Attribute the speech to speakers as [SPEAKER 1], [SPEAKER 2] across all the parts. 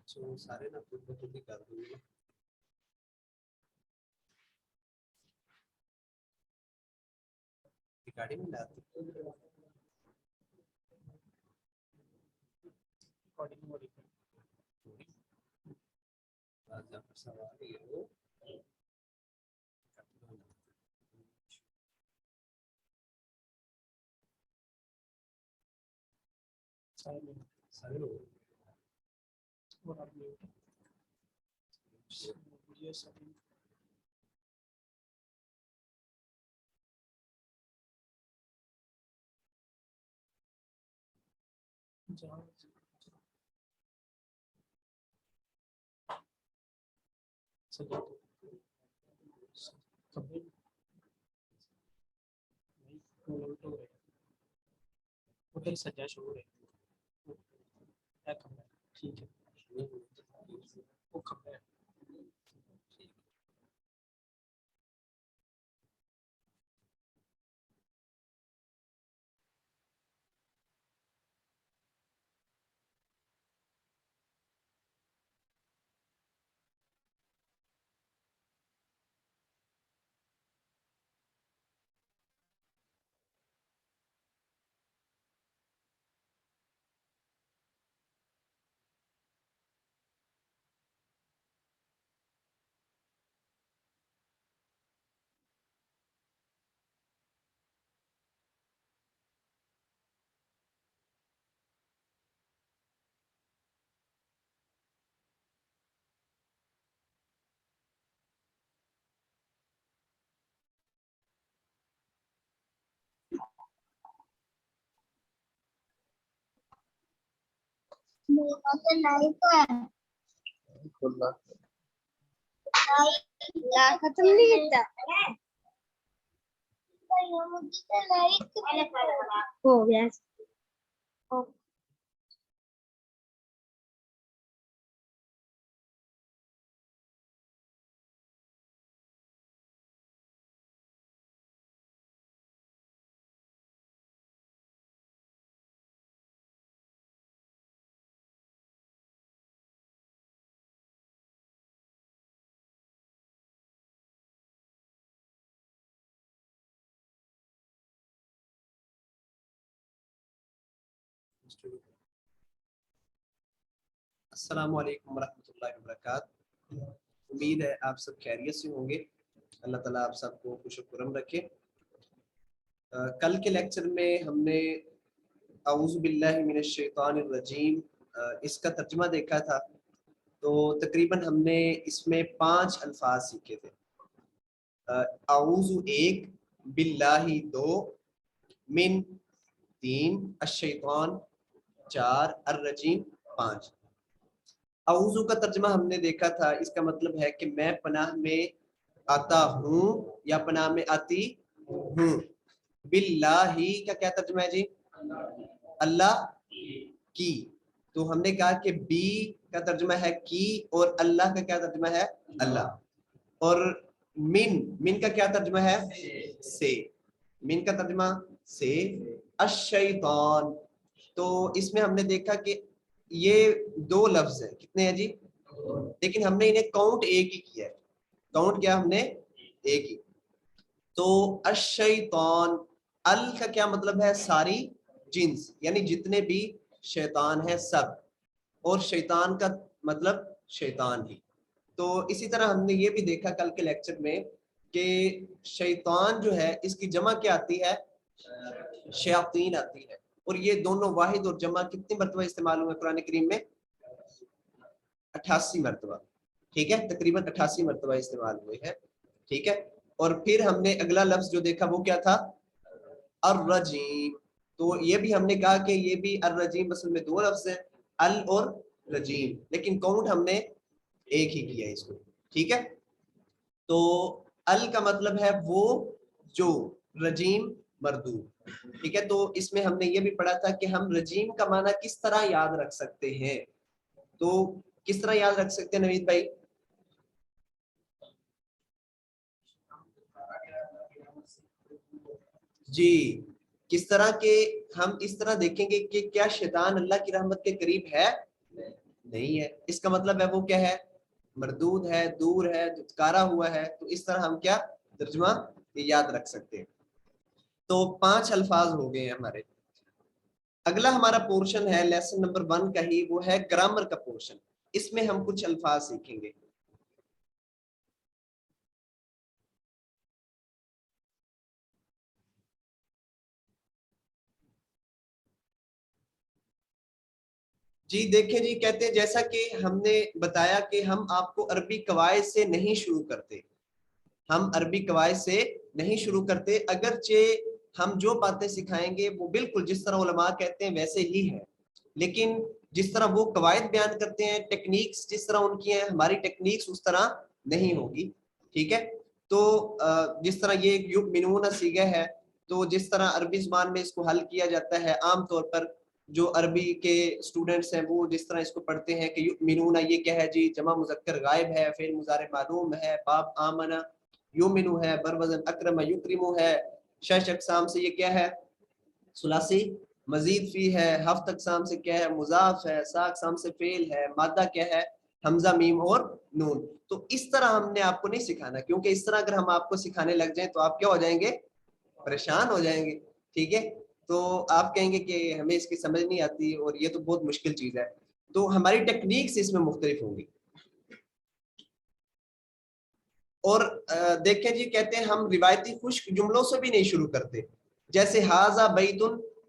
[SPEAKER 1] سارے نا خود بخود ہی کر دوں گا. ریکارڈنگ میں لاتے سوال یہ ہو سارے لوگ
[SPEAKER 2] سجا شروع ہے ٹھیک ہے وہ کھمبا ہے.
[SPEAKER 3] ختم نہیں ہو گیا.
[SPEAKER 1] السلام علیکم ورحمۃ اللہ وبرکاتہ. امید ہے آپ سب خیریت سے ہوں گے. اللہ تعالیٰ آپ سب کو خوش و خرم رکھے. کل کے لیکچر میں ہم نے اعوذ باللہ من الشیطان الرجیم اس کا ترجمہ دیکھا تھا. تو تقریباً ہم نے اس میں 5 الفاظ سیکھے تھے. اعوذ 1، باللہ 2، من 3، الشیطان 4، الرجیم 5. اعوذ کا ترجمہ ہم نے دیکھا تھا، اس کا مطلب ہے کہ میں پناہ میں آتا ہوں یا پناہ میں آتی ہوں. باللہ کا کیا ترجمہ ہے جی؟ اللہ کی. تو ہم نے کہا کہ بی کا ترجمہ ہے کی اور اللہ کا کیا ترجمہ ہے؟ اللہ. اور من کا کیا ترجمہ ہے؟ سے. من کا ترجمہ سے. الشیطان، تو اس میں ہم نے دیکھا کہ یہ 2 لفظ ہیں. کتنے ہیں جی؟ لیکن ہم نے انہیں کاؤنٹ ایک ہی کیا ہے. کاؤنٹ کیا ہم نے؟ ایک ہی. تو الشیطان، ال کا کیا مطلب ہے؟ ساری جنس، یعنی جتنے بھی شیطان ہیں سب، اور شیطان کا مطلب شیطان ہی. تو اسی طرح ہم نے یہ بھی دیکھا کل کے لیکچر میں کہ شیطان جو ہے اس کی جمع کیا آتی ہے؟ شیاطین آتی ہے. اور یہ دونوں واحد اور جمع کتنی مرتبہ استعمال ہوئے قرآن کریم میں؟ 88 مرتبہ. ٹھیک ہے، تقریباً 88 مرتبہ استعمال ہوئے ہیں. ٹھیک ہے. اور پھر ہم نے اگلا لفظ جو دیکھا وہ کیا تھا؟ الرجیم. تو یہ بھی ہم نے کہا کہ یہ بھی الرجیم اصل میں 2 لفظ ہیں، ال اور رجیم، لیکن کاؤنٹ ہم نے ایک ہی کیا ہے اس کو. ٹھیک ہے. تو ال کا مطلب ہے وہ جو، رجیم مردود. ٹھیک ہے. تو اس میں ہم نے یہ بھی پڑھا تھا کہ ہم رجیم کا معنی کس طرح یاد رکھ سکتے ہیں. تو کس طرح یاد رکھ سکتے ہیں نوید بھائی؟ جی، کس طرح کہ ہم اس طرح دیکھیں گے کہ کیا شیطان اللہ کی رحمت کے قریب ہے؟ نہیں ہے, اس کا مطلب ہے وہ کیا ہے, مردود ہے, دور ہے, دھتکارا ہوا ہے. تو اس طرح ہم کیا ترجمہ یاد رکھ سکتے ہیں. تو 5 الفاظ ہو گئے ہیں ہمارے. اگلا ہمارا پورشن ہے لیسن نمبر 1 کا ہی, وہ ہے گرامر کا پورشن. اس میں ہم کچھ الفاظ سیکھیں گے. جی دیکھیں جی, کہتے ہیں جیسا کہ ہم نے بتایا کہ ہم آپ کو عربی قواعد سے نہیں شروع کرتے, ہم عربی قواعد سے نہیں شروع کرتے, اگرچہ ہم جو باتیں سکھائیں گے وہ بالکل جس طرح علماء کہتے ہیں ویسے ہی ہے, لیکن جس طرح وہ قواعد بیان کرتے ہیں, ٹیکنیکس جس طرح ان کی ہیں, ہماری ٹیکنیکس اس طرح نہیں ہوگی. ٹھیک ہے, تو جس طرح یہ یؤمنون صیغہ ہے, تو جس طرح عربی زبان میں اس کو حل کیا جاتا ہے, عام طور پر جو عربی کے اسٹوڈنٹس ہیں وہ جس طرح اس کو پڑھتے ہیں کہ یؤمنون یہ کیا ہے جی, جمع مذکر غائب ہے, فعل مضارع معلوم ہے, باب آمنہ, یؤمنو ہے, بروزن اکرم یکرمو ہے, 6 اقسام سے یہ کیا ہے ثلاثی, مزید فی ہے, 7 اقسام سے کیا ہے مضاف ہے, 7 اقسام سے فعل ہے, مادہ کیا ہے حمزہ میم اور نون. تو اس طرح ہم نے آپ کو نہیں سکھانا, کیونکہ اس طرح اگر ہم آپ کو سکھانے لگ جائیں تو آپ کیا ہو جائیں گے, پریشان ہو جائیں گے. ٹھیک ہے, تو آپ کہیں گے کہ ہمیں اس کی سمجھ نہیں آتی اور یہ تو بہت مشکل چیز ہے. تو ہماری ٹیکنیکس اس میں مختلف ہوں گی. اور دیکھیں جی, کہتے ہیں ہم روایتی خشک جملوں سے بھی نہیں شروع کرتے, جیسے ھذا بیت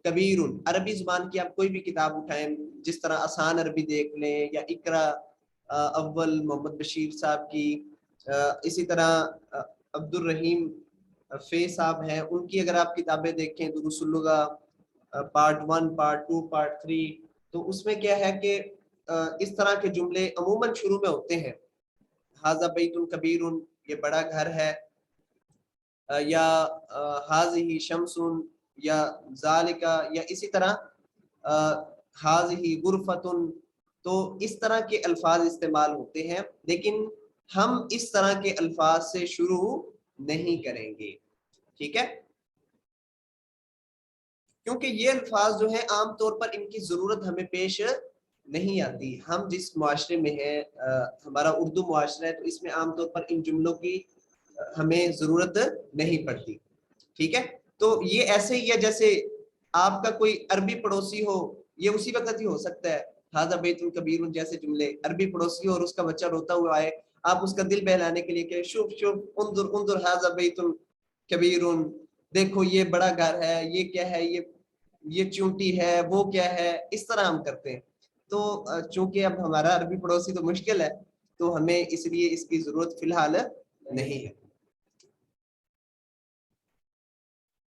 [SPEAKER 1] کبیر. عربی زبان کی آپ کوئی بھی کتاب اٹھائیں, جس طرح آسان عربی دیکھ لیں یا اقرا اول محمد بشیر صاحب کی, اسی طرح عبد الرحیم فی صاحب ہیں, ان کی اگر آپ کتابیں دیکھیں دروس اللغہ پارٹ 1, پارٹ 2, پارٹ 3, تو اس میں کیا ہے کہ اس طرح کے جملے عموماً شروع میں ہوتے ہیں, ھذا بیت کبیر, یہ بڑا گھر ہے, یا ھذہ شمس, یا ذالک, یا اسی طرح ھذہ غرفۃ. تو اس طرح کے الفاظ استعمال ہوتے ہیں, لیکن ہم اس طرح کے الفاظ سے شروع نہیں کریں گے. ٹھیک ہے, کیونکہ یہ الفاظ جو ہیں عام طور پر ان کی ضرورت ہمیں پیش نہیں آتی. ہم جس معاشرے میں ہیں, ہمارا اردو معاشرہ ہے, تو اس میں عام طور پر ان جملوں کی ہمیں ضرورت نہیں پڑتی. ٹھیک ہے, تو یہ ایسے ہی ہے جیسے آپ کا کوئی عربی پڑوسی ہو, یہ اسی وقت ہی ہو سکتا ہے, ھذا بیت کبیر جیسے جملے, عربی پڑوسی ہو اور اس کا بچہ روتا ہوا آئے, آپ اس کا دل بہلانے کے لیے کہ شوف شوف انظر انظر ھذا بیت کبیر, دیکھو یہ بڑا گھر ہے, یہ کیا ہے, یہ چونٹی ہے, وہ کیا ہے, اس طرح ہم کرتے ہیں. تو چونکہ اب ہمارا عربی پڑوسی تو مشکل ہے, تو ہمیں اس لیے اس کی ضرورت فی الحال نہیں ہے.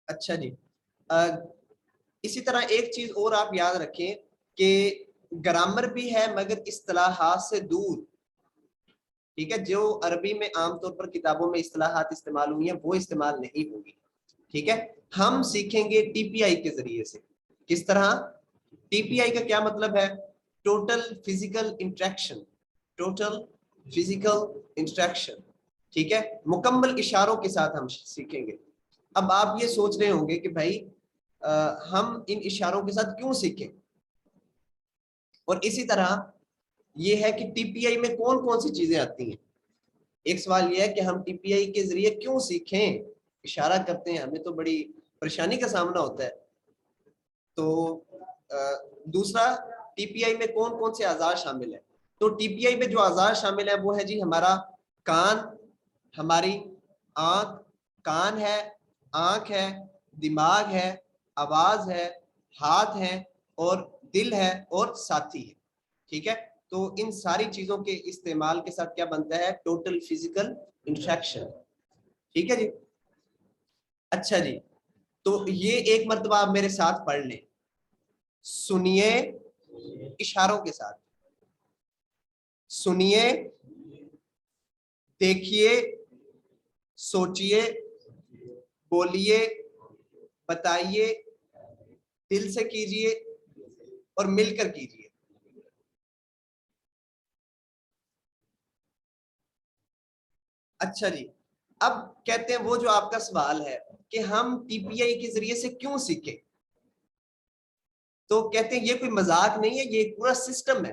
[SPEAKER 1] اچھا جی, اسی طرح ایک چیز اور آپ یاد رکھیں کہ گرامر بھی ہے مگر اصطلاحات سے دور. ٹھیک ہے, جو عربی میں عام طور پر کتابوں میں اصطلاحات استعمال ہوئی ہیں وہ استعمال نہیں ہوگی. ٹھیک ہے, ہم سیکھیں گے ٹی پی آئی کے ذریعے سے. کس طرح؟ ٹی پی آئی کا کیا مطلب ہے؟ Total physical interaction, total physical interaction. ٹھیک ہے, مکمل اشاروں کے ساتھ ہم سیکھیں گے. اب آپ یہ سوچ رہے ہوں گے کہ بھائی ہم ان اشاروں کے ساتھ کیوں سیکھیں, اور اسی طرح یہ ہے کہ ٹی پی آئی میں کون کون سی چیزیں آتی ہیں. ایک سوال یہ ہے کہ ہم ٹی پی آئی کے ذریعے کیوں سیکھیں, اشارہ کرتے ہیں, ہمیں تو بڑی پریشانی کا سامنا ہوتا ہے. تو دوسرا, ٹی پی آئی میں کون کون سے اعضاء شامل ہیں. تو ٹی پی آئی میں جو اعضاء شامل ہیں وہ ہے جی ہمارا کان, ہماری آنکھ, کان ہے, آنکھ ہے, دماغ ہے, آواز ہے, ہاتھ ہے, اور دل ہے, اور ساتھی ہے. ٹھیک ہے, تو ان ساری چیزوں کے استعمال کے ساتھ کیا بنتا ہے, ٹوٹل فزیکل انٹریکشن. ٹھیک ہے جی. اچھا جی, تو یہ ایک مرتبہ آپ میرے ساتھ پڑھ لیں, سنیے اشاروں کے ساتھ, سنیے, دیکھیے, سوچئے, بولیے, بتائیے, دل سے کیجئے, اور مل کر کیجئے. اچھا جی, اب کہتے ہیں وہ جو آپ کا سوال ہے کہ ہم ٹی پی آئی کے ذریعے سے کیوں سیکھیں, تو کہتے ہیں یہ کوئی مذاق نہیں ہے, یہ ایک پورا سسٹم ہے.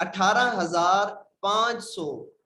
[SPEAKER 1] 18,500,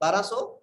[SPEAKER 1] 1200,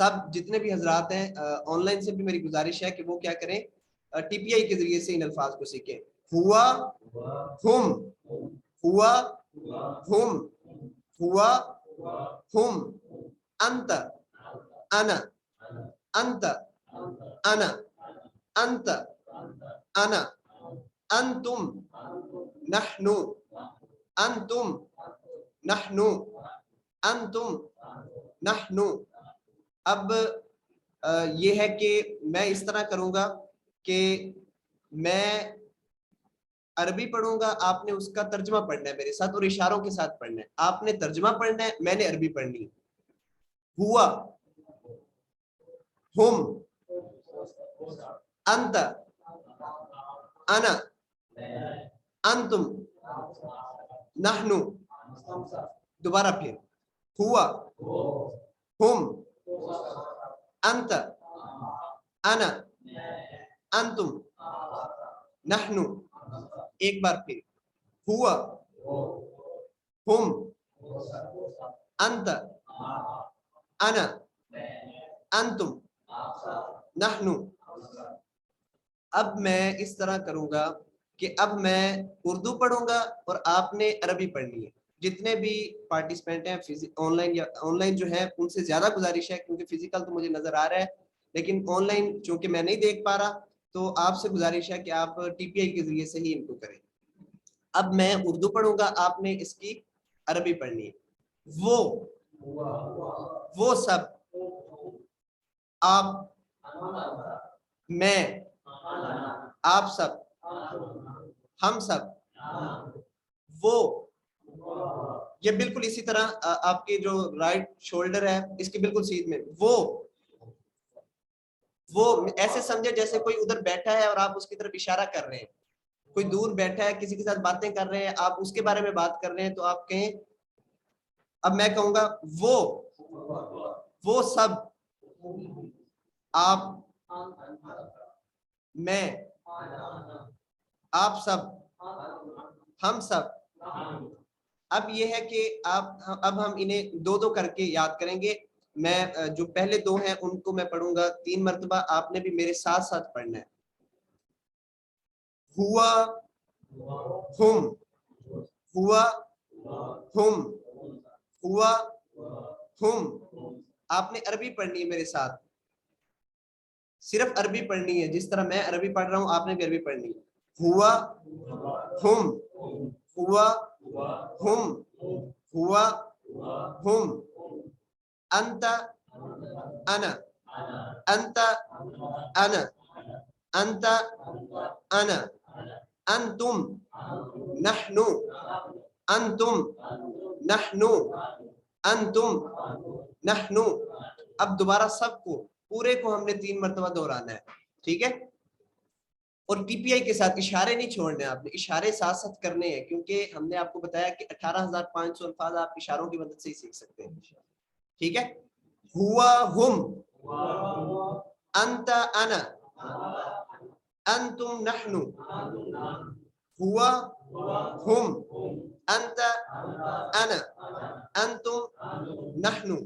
[SPEAKER 1] سب جتنے بھی حضرات ہیں آن لائن سے بھی میری گزارش ہے کہ وہ کیا کریں ٹی پی آئی کے ذریعے سے ان الفاظ کو سیکھیں. ہوا ہم، ہوا ہم، ہوا ہم، انت انا، انت انا، انت انا، انتم نحنو، انتم نحنو، انتم نحنو. اب یہ ہے کہ میں اس طرح کروں گا کہ میں عربی پڑھوں گا، آپ نے اس کا ترجمہ پڑھنا ہے میرے ساتھ اور اشاروں کے ساتھ پڑھنا ہے. آپ نے ترجمہ پڑھنا ہے، میں نے عربی پڑھنی ہے. ہوا ہم، انت انا، انتم نحنو. دوبارہ پھر ہوا ہم، انت انا، انتم نحنو. ایک بار پھر ہوا ہم، انت انا، انتم نحنو. اب میں اس طرح کروں گا کہ اب میں اردو پڑھوں گا اور آپ نے عربی پڑھنی ہے. جتنے بھی پارٹیسپینٹ ہیں آن لائن جو ہے ان سے زیادہ گزارش ہے، کیونکہ فزیکل تو مجھے نظر آ رہا ہے لیکن آن لائن چونکہ میں نہیں دیکھ پا رہا، تو آپ سے گزارش ہے کہ آپ ٹی پی آئی کے ذریعے سے ہی ان کو کریں. اب میں اردو پڑھوں گا، آپ نے اس کی عربی پڑھنی ہے. وہ سب، آپ، میں، آپ سب، ہم سب، وہ. یہ بالکل اسی طرح آپ کے جو رائٹ شولڈر ہے اس کے بالکل سیدھ میں وہ ایسے سمجھے جیسے کوئی ادھر بیٹھا ہے اور آپ اس کی طرف اشارہ کر رہے ہیں. کوئی دور بیٹھا ہے کسی کے ساتھ باتیں کر رہے ہیں، آپ اس کے بارے میں بات کر رہے ہیں تو آپ کہیں. اب میں کہوں گا وہ سب، آپ، میں، آپ سب، ہم سب. اب یہ ہے کہ اب ہم انہیں دو دو کر کے یاد کریں گے. میں جو پہلے دو ہیں ان کو میں پڑھوں گا 3 مرتبہ، آپ نے بھی میرے ساتھ ساتھ پڑھنا ہے. ہوا ہم، ہوا ہم، ہوا ہم. آپ نے عربی پڑھنی ہے میرے ساتھ، صرف عربی پڑھنی ہے. جس طرح میں عربی پڑھ رہا ہوں آپ نے بھی عربی پڑھنی ہے. ہوا ہم، ہوا ہم، ہوا ہم، انت انا، انت انا، انت انا، انتم نحنو، انتم نحنو، انتم نحنو. اب دوبارہ سب کو پورے کو ہم نے 3 مرتبہ دہرانا ہے، ٹھیک ہے. اور ٹی پی آئی کے ساتھ اشارے نہیں چھوڑنے، آپ نے اشارے ساتھ ساتھ کرنے ہیں، کیونکہ ہم نے آپ کو بتایا کہ 18,500 الفاظ آپ اشاروں کی مدد سے ہی سیکھ سکتے ہیں. ٹھیک ہے. ہوا ہم، انت انا، انتم نحنو. ہوا ہم، انت انا، انتم نحنو.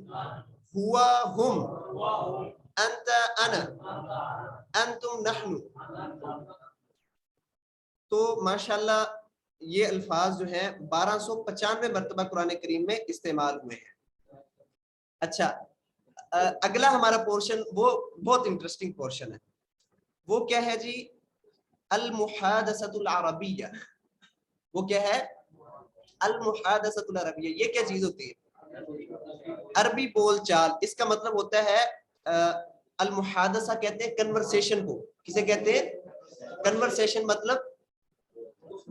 [SPEAKER 1] ہوا ہم، انت انا، انتم نحنو. تو ماشاءاللہ یہ الفاظ جو ہیں 1295 مرتبہ قرآن کریم میں استعمال ہوئے ہیں. اچھا، اگلا ہمارا پورشن وہ بہت انٹرسٹنگ پورشن ہے. وہ کیا ہے جی؟ المحادثۃ العربیہ. وہ کیا ہے؟ المحادثۃ العربیہ. یہ کیا چیز ہوتی ہے؟ عربی بول چال. اس کا مطلب ہوتا ہے المحادثہ کہتے ہیں کنورسیشن کو. کسے کہتے ہیں؟ کنورسیشن مطلب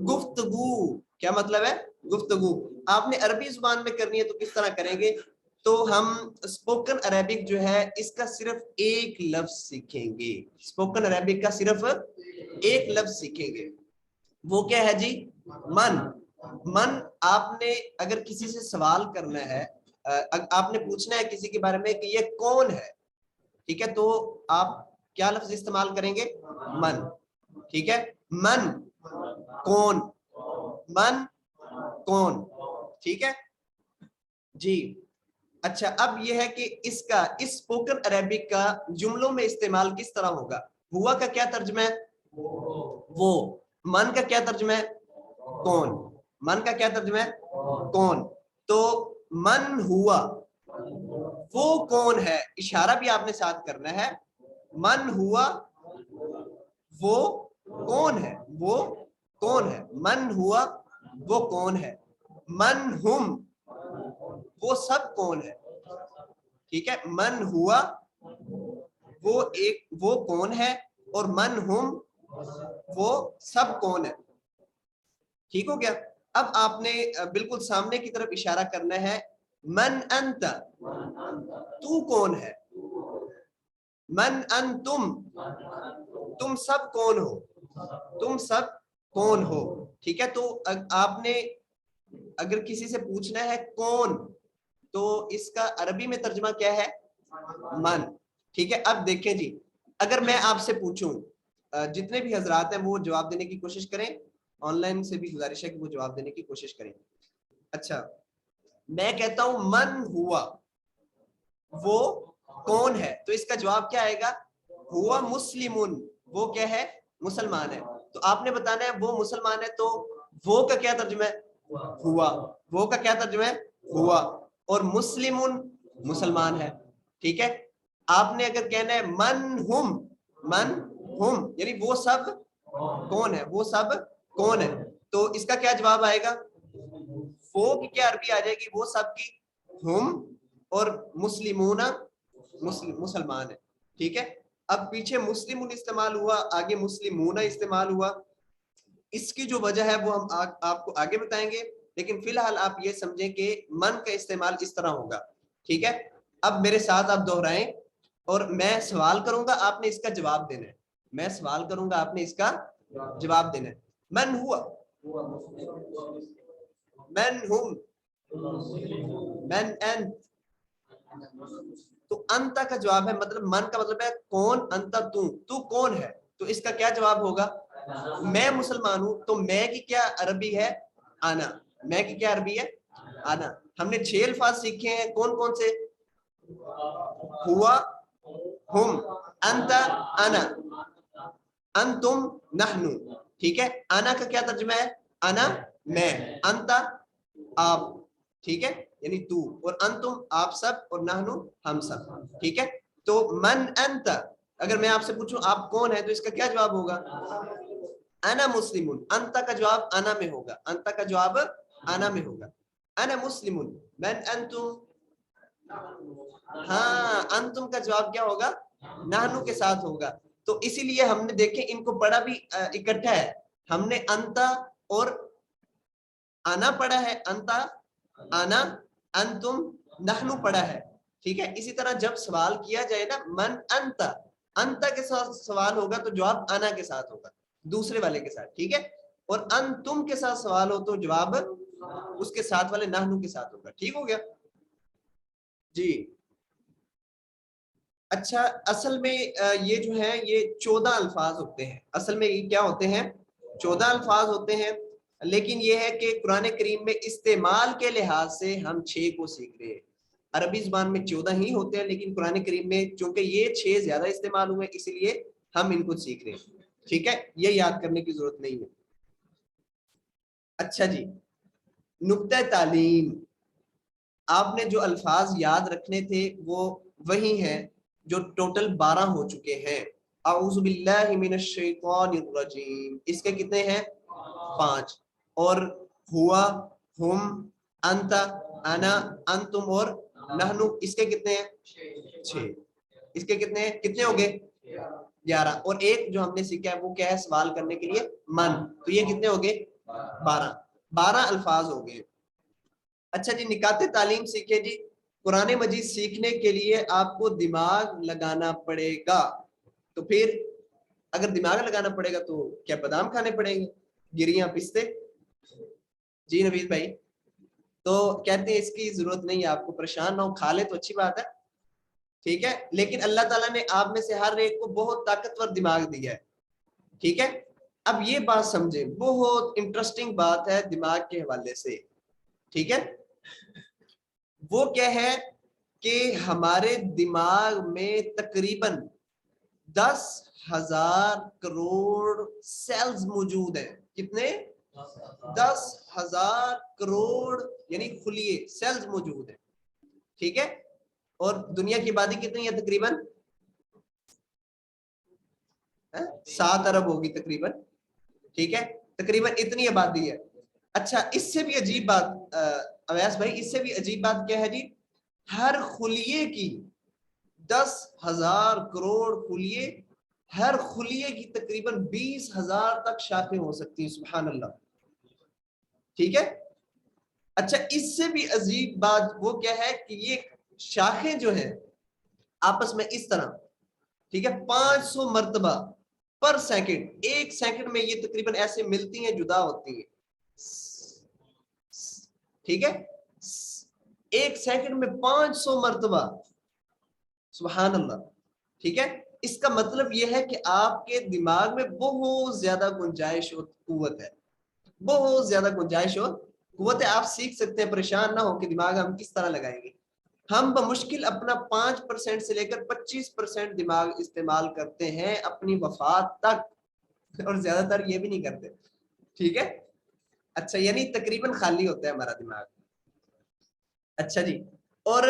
[SPEAKER 1] گفتگو. کیا مطلب ہے؟ گفتگو. آپ نے عربی زبان میں کرنی ہے تو کس طرح کریں گے؟ تو ہم اسپوکن عربک جو ہے اس کا صرف ایک لفظ سیکھیں گے. اسپوکن عربک کا صرف ایک لفظ سیکھیں گے. وہ کیا ہے جی؟ من. من. آپ نے اگر کسی سے سوال کرنا ہے، آپ نے پوچھنا ہے کسی کے بارے میں کہ یہ کون ہے، ٹھیک ہے، تو آپ کیا لفظ استعمال کریں گے؟ من. ٹھیک ہے. من کون، من کون. ٹھیک ہے جی. اچھا اب یہ ہے کہ اس کا اس اسپوکن عربک کا جملوں میں استعمال کس طرح ہوگا؟ ہوا کا کیا ترجمہ ہے؟ وہ. من کا کیا ترجمہ ہے؟ کون. من کا کیا ترجمہ ہے؟ کون. تو من ہوا وہ کون ہے، اشارہ بھی آپ نے ساتھ کرنا ہے. من ہوا وہ کون ہے، وہ کون ہے. من ہوا وہ کون ہے. من ہم وہ سب کون ہے. ٹھیک ہے، من ہوا وہ کون ہے اور من ہم وہ سب کون ہے. ٹھیک ہو گیا. اب آپ نے بالکل سامنے کی طرف اشارہ کرنا ہے. من انت تو کون ہے. من انتم تم سب کون ہو، تم سب کون ہو. ٹھیک ہے، تو آپ نے اگر کسی سے پوچھنا ہے کون تو اس کا عربی میں ترجمہ کیا ہے؟ من. ٹھیک ہے، اب دیکھیں جی، اگر میں آپ سے پوچھوں، جتنے بھی حضرات ہیں وہ جواب دینے کی کوشش کریں، آن لائن سے بھی گزارش ہے کہ وہ جواب دینے کی کوشش کریں. اچھا میں کہتا ہوں من ہوا وہ کون ہے، تو اس کا جواب کیا آئے گا؟ ہوا مسلمون، وہ کیا ہے؟ مسلمان ہے. تو آپ نے بتانا ہے وہ مسلمان ہے، تو وہ کا کیا ترجمہ ہے؟ ہوا. وہ کا کیا ترجمہ ہے؟ ہوا. اور مسلمون مسلمان ہے. ٹھیک ہے، آپ نے اگر کہنا ہے من ہم یعنی وہ سب کون ہے، وہ سب کون ہے، تو اس کا کیا جواب آئے گا؟ وہ کی کیا عربی آ جائے گی؟ وہ سب کی ہم اور مسلمون مسلمان ہے. ٹھیک ہے، اب پیچھے مسلمون استعمال ہوا، آگے مسلمون استعمال ہوا. اس کی جو وجہ ہے وہ ہم آپ کو آگے بتائیں گے، لیکن فی الحال آپ یہ سمجھیں کہ من کا استعمال اس طرح ہوگا. ٹھیک ہے، اب میرے ساتھ آپ دہرائیں اور میں سوال کروں گا، آپ نے اس کا جواب دینا ہے. میں سوال کروں گا، آپ نے اس کا جواب دینا ہے. من ہوا، من ہم، من انت. تو انتا کا جواب ہے، مطلب من کا مطلب ہے کون، انتا تو کون ہے. تو اس کا کیا جواب ہوگا؟ میں مسلمان ہوں. تو میں کی کیا عربی ہے؟ آنا. میں کی کیا عربی ہے؟ آنا. ہم نے 6 الفاظ سیکھے ہیں، کون کون سے؟ ہوا، ہم، انتا، انا، انتم، نحنو. ٹھیک ہے، انا کا کیا ترجمہ ہے؟ انا میں، انتا آپ. ٹھیک ہے، یعنی تو، اور انتم آپ سب، اور نحنو ہم سب. ٹھیک ہے، تو من انت، اگر میں آپ سے پوچھوں آپ کون ہے تو اس کا کیا جواب ہوگا؟ انا مسلمون. انتا کا جواب انا میں ہوگا، انتا کا جواب انا میں ہوگا. انا مسلمون. من انتم، ہاں انتم کا جواب کیا ہوگا؟ نحنو کے ساتھ ہوگا. تو اسی لیے ہم نے دیکھیں ان کو پڑھا بھی اکٹھا ہے. ہم نے انتا اور انا پڑھا ہے، انتا، انا، انتم، نحنو پڑھا ہے. ٹھیک ہے، اسی طرح جب سوال کیا جائے نا من انتا، انتا کے ساتھ سوال ہوگا تو جواب انا کے ساتھ ہوگا، دوسرے والے کے ساتھ. ٹھیک ہے، اور انتم کے ساتھ سوال ہو تو جواب اس کے ساتھ والے نحنو کے ساتھ ہوگا. ٹھیک ہو گیا جی. اچھا اصل میں یہ جو ہے یہ 14 الفاظ ہوتے ہیں. اصل میں یہ کیا ہوتے ہیں؟ 14 الفاظ ہوتے ہیں. لیکن یہ ہے کہ قرآن کریم میں استعمال کے لحاظ سے ہم 6 کو سیکھ رہے ہیں. عربی زبان میں 14 ہی ہوتے ہیں، لیکن قرآن کریم میں چونکہ یہ 6 زیادہ استعمال ہوئے اس لیے ہم ان کو سیکھ رہے ہیں. ٹھیک ہے، یہ یاد کرنے کی ضرورت نہیں ہے. اچھا جی، نقطہ تعلیم. آپ نے جو الفاظ یاد رکھنے تھے وہ وہی ہیں جو ٹوٹل 12 ہو چکے ہیں. اعوذ باللہ من الشیطان الرجیم، اس کے کتنے ہیں؟ 5. اور ہوا، ہم، انت، انا، انتم اور نحنو، اس کے کتنے ہیں؟ 6. اس کے کتنے ہیں؟ کتنے ہو گئے؟ 11. اور ایک جو ہم نے سیکھا ہے وہ کیا ہے؟ سوال کرنے کے لیے من. تو یہ کتنے ہو گئے؟ 12 الفاظ ہو گئے. اچھا جی، نکات تعلیم سیکھے جی. قرآن مجید سیکھنے کے لیے آپ کو دماغ لگانا پڑے گا. تو پھر اگر دماغ لگانا پڑے گا تو کیا بادام کھانے پڑیں گے، گریاں، پستے؟ جی نوید بھائی، تو کہتے ہیں اس کی ضرورت نہیں ہے، آپ کو پریشان نہ ہو، کھا لے تو اچھی بات ہے. ٹھیک ہے، لیکن اللہ تعالیٰ نے آپ میں سے ہر ایک کو بہت طاقتور دماغ دیا ہے. ٹھیک ہے، اب یہ بات سمجھیں، بہت انٹرسٹنگ بات ہے دماغ کے حوالے سے. ٹھیک ہے، وہ کیا ہے کہ ہمارے دماغ میں تقریباً 10,000 کروڑ سیلز موجود ہیں. کتنے؟ 10,000 کروڑ یعنی خلیے سیلز موجود ہیں. ٹھیک ہے. اور دنیا کی آبادی کتنی ہے؟ تقریباً 7 ارب ہوگی تقریباً. ٹھیک ہے. تقریباً اتنی آبادی ہے. اچھا اس سے بھی عجیب بات اویس بھائی، اس سے بھی عجیب بات کیا ہے جی؟ ہر خلیے کی 10,000 کروڑ خلیے، ہر خلیے کی تقریباً 20,000 تک شاخیں ہو سکتی ہیں. سبحان اللہ. ٹھیک ہے. اچھا اس سے بھی عجیب بات وہ کیا ہے کہ یہ شاخیں جو ہیں آپس میں اس طرح، ٹھیک ہے، 500 مرتبہ پر سیکنڈ، ایک سیکنڈ میں یہ تقریباً ایسے ملتی ہیں، جدا ہوتی ہیں. ٹھیک ہے. ایک سیکنڈ میں 500 مرتبہ. سبحان اللہ. ٹھیک ہے. اس کا مطلب یہ ہے کہ آپ کے دماغ میں بہت زیادہ گنجائش اور قوت ہے، بہت زیادہ گنجائش اور قوت ہے. آپ سیکھ سکتے ہیں، پریشان نہ ہو کہ دماغ ہم کس طرح لگائیں گے. ہم بمشکل اپنا 5% سے لے کر 25% دماغ استعمال کرتے ہیں اپنی وفات تک، اور زیادہ تر یہ بھی نہیں کرتے. ٹھیک ہے. اچھا یعنی تقریباً خالی ہوتا ہے ہمارا دماغ. اچھا جی. اور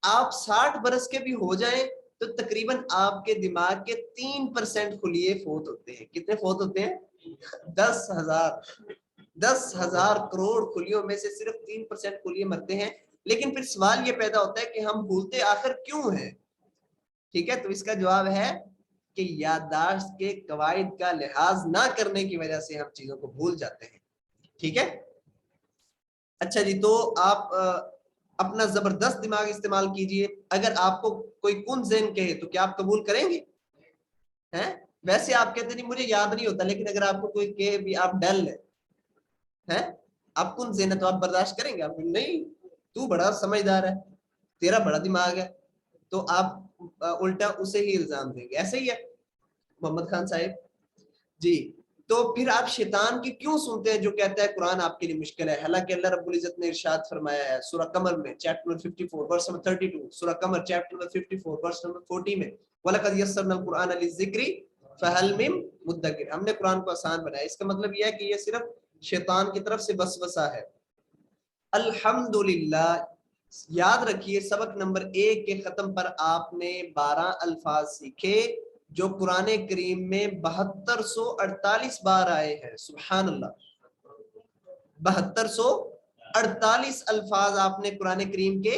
[SPEAKER 1] آپ 60 برس کے بھی ہو جائیں تو تقریباً آپ کے دماغ کے 3% خلیے فوت ہوتے ہیں. کتنے فوت ہوتے ہیں؟ 10,000 کروڑ خلیوں میں سے صرف 3% خلیے مرتے ہیں. لیکن پھر سوال یہ پیدا ہوتا ہے کہ ہم بھولتے آخر کیوں ہیں؟ ٹھیک ہے. تو اس کا جواب ہے کہ یادداشت کے قواعد کا لحاظ نہ کرنے کی وجہ سے ہم چیزوں کو بھول جاتے ہیں. ٹھیک ہے. اچھا جی. تو آپ اپنا زبردست دماغ استعمال کیجئے. اگر آپ کو کوئی کن ذہن کہے تو کیا آپ قبول کریں گے؟ ویسے آپ کہتے نہیں مجھے یاد نہیں ہوتا، لیکن اگر آپ کو کوئی کہے بھی آپ ڈل ہے، آپ کن ذہن ہے تو آپ برداشت کریں گے؟ آپ نہیں، تو بڑا سمجھدار ہے، تیرا بڑا دماغ ہے، تو آپ الٹا اسے ہی الزام دیں گے. ایسے ہی ہے محمد خان صاحب جی. تو پھر آپ شیطان کی کیوں سنتے ہیں جو کہتا ہے قرآن آپ کے لیے مشکل ہے؟ حالانکہ اللہ رب العزت نے ارشاد فرمایا ہے سورہ قمر میں چیپٹر نمبر 54 ورس نمبر 32، سورہ قمر چیپٹر نمبر 54 ورس نمبر 40 میں وَلَقَدْ يَسَّرْنَا الْقُرْآنَ لِلذِّكْرِ فَهَلْ مِن مُدَّكِرٍ. ہم نے قرآن کو آسان بنایا. اس کا مطلب یہ ہے کہ یہ صرف شیطان کی طرف سے وسوسہ ہے. الحمدللہ. یاد رکھیے سبق نمبر 1 کے ختم پر آپ نے 12 الفاظ سیکھے جو قرآن کریم میں 7248 بار آئے ہیں. سبحان اللہ. 7248 الفاظ آپ نے قرآن کریم کے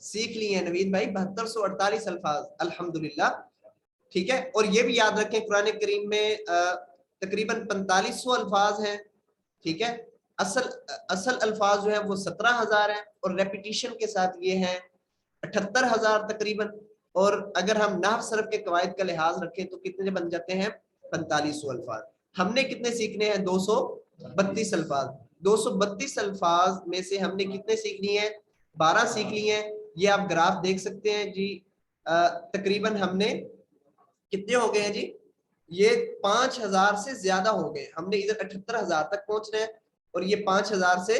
[SPEAKER 1] سیکھ لیے ہیں نوید بھائی. 7248 الفاظ الحمدللہ. ٹھیک ہے. اور یہ بھی یاد رکھیں قرآن کریم میں تقریباً 4500 الفاظ ہیں. ٹھیک ہے. اصل الفاظ جو ہیں وہ 17,000 ہیں، اور ریپیٹیشن کے ساتھ یہ ہیں 78,000 تقریباً. اور اگر ہم نحو صرف کے قواعد کا لحاظ رکھیں تو کتنے بن جاتے ہیں؟ 4500 الفاظ. ہم نے کتنے سیکھنے ہیں؟ 232 الفاظ. 232 الفاظ میں سے ہم نے کتنے سیکھ لیے ہیں؟ 12 سیکھ لیے ہیں. یہ آپ گراف دیکھ سکتے ہیں جی. تقریباً ہم نے کتنے ہو گئے ہیں جی؟ یہ 5,000 سے زیادہ ہو گئے. ہم نے ادھر 78,000 تک پہنچ رہے ہیں، اور یہ 5,000 سے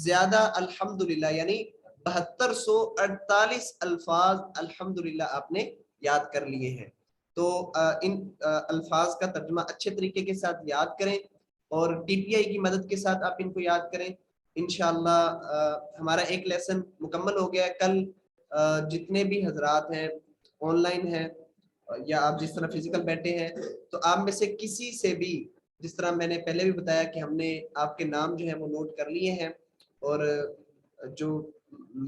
[SPEAKER 1] زیادہ الحمدللہ، یعنی 7248 الفاظ الحمدللہ آپ نے یاد کر لیے ہیں. تو ان الفاظ کا ترجمہ اچھے طریقے کے ساتھ یاد کریں، اور ٹی پی آئی کی مدد کے ساتھ آپ ان کو یاد کریں. انشاءاللہ ہمارا ایک لیسن مکمل ہو گیا ہے. کل جتنے بھی حضرات ہیں آن لائن ہیں یا آپ جس طرح فزیکل بیٹھے ہیں، تو آپ میں سے کسی سے بھی، جس طرح میں نے پہلے بھی بتایا کہ ہم نے آپ کے نام جو ہے وہ نوٹ کر لیے ہیں، اور جو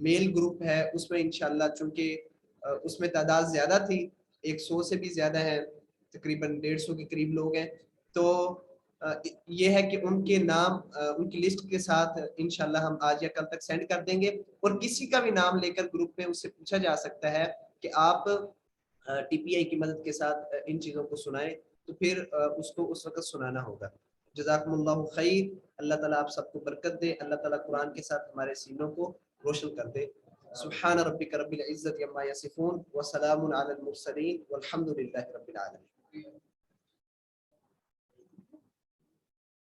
[SPEAKER 1] میل گروپ ہے اس میں انشاءاللہ چونکہ اس میں تعداد زیادہ تھی، 100 سے بھی زیادہ ہے، تقریباً 150 کے قریب لوگ ہیں. تو یہ ہے کہ ان کے نام ان کی لسٹ کے ساتھ انشاءاللہ ہم آج یا کل تک سینڈ کر دیں گے. اور کسی کا بھی نام لے کر گروپ میں اس سے پوچھا جا سکتا ہے کہ آپ ٹی پی آئی کی مدد کے ساتھ ان چیزوں کو سنائیں، تو پھر اس کو اس وقت سنانا ہوگا. جزاکم اللہ خیر. اللہ تعالیٰ آپ سب کو برکت دے. اللہ تعالیٰ قرآن کے ساتھ ہمارے سینوں کو روشن کر دے. سبحان ربک رب العزت عما یصفون وسلام علی المرسلین والحمد للہ رب العالمین.